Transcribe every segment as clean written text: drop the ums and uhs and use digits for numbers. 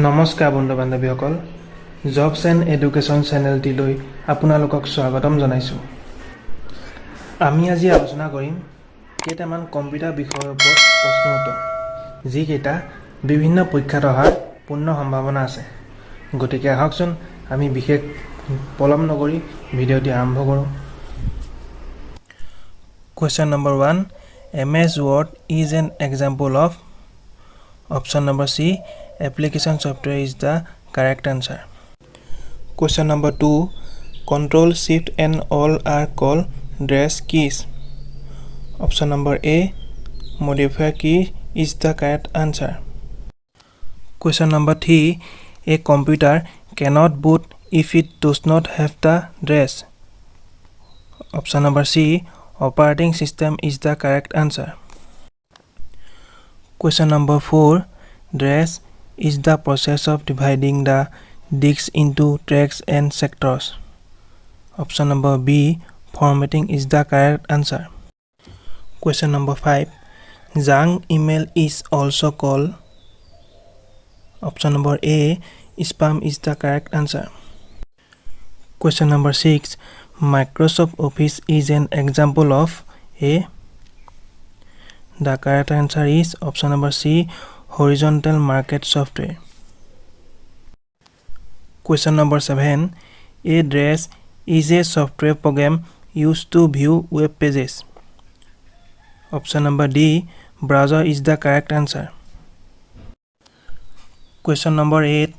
নমস্কাৰ বন্ধু বান্ধৱীসকল jobs and education চেনেলটিলৈ আপোনালোকক স্বাগতম জনাইছোঁ। আমি আজি আলোচনা কৰিম কেইটামান কম্পিউটাৰ বিষয়ৰ ওপৰত প্ৰশ্ন উত্তৰ, যিকেইটা বিভিন্ন পৰীক্ষাত অহাৰ পূৰ্ণ সম্ভাৱনা আছে। গতিকে আহকচোন আমি বিশেষ পলম নকৰি ভিডিঅ'টি আৰম্ভ কৰোঁ। Question number 1, MS Word is an example of option number C, application software is the correct answer. Question number 2, Control, Shift and all are called dash keys. Option number A, modifier key is the correct answer. Question number 3, a computer cannot boot if it does not have the dash. Option number C, operating system is the correct answer. Question number 4, dash is the process of dividing the disk into tracks and sectors. Option number B, formatting is the correct answer. Question number 5, junk email is also called. Option number A, spam is the correct answer. Question number 6, Microsoft Office is an example of A. The correct answer is option number C, horizontal market software. Question number 7, a dash is a software program used to view web pages. Option number D, browser is the correct answer. Question number 8,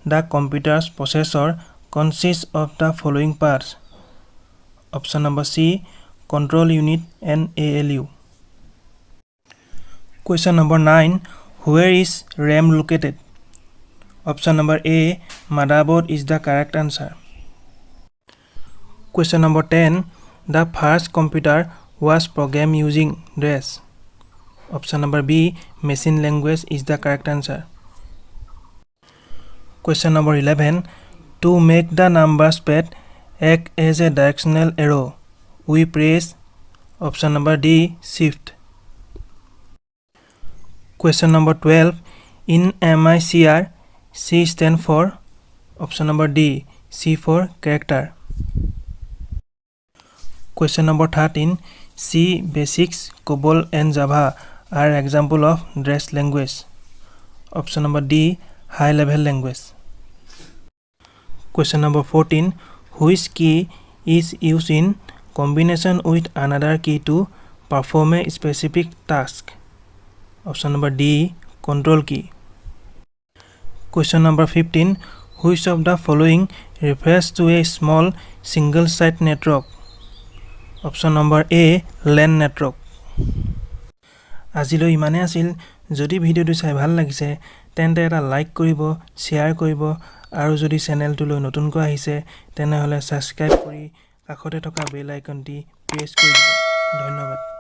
the computer's processor consists of the following parts. Option number C, control unit and ALU. Question number 9, where is RAM located? Option number A, motherboard is the correct answer. Question number 10, the first computer was programmed using dash. Option number B, machine language is the correct answer. Question number 11, to make the numbers pad act as a directional arrow, we press option number D, shift. Question number 12, in MICR, C stand for option number D, C for character. Question number 13, C, basics, COBOL and Java are example of dash language. Option number D, high level language. Question number 14, which key is used in combination with another key to perform a specific task? Option number D, control key. Question number 15, which of the following refers to a small single site network? Option number A, LAN network. আজিলৈ ইমানে আছিল। যদি ভিডিঅ'টো চাই ভাল লাগিছে তেন্তে এটা লাইক কৰিব, শ্বেয়াৰ কৰিব আৰু যদি চেনেলটোলৈ নতুনকৈ আহিছে তেনেহ'লে ছাবস্ক্ৰাইব কৰি কাষতে থকা বেল আইকনটি প্ৰেছ কৰি দিব। ধন্যবাদ।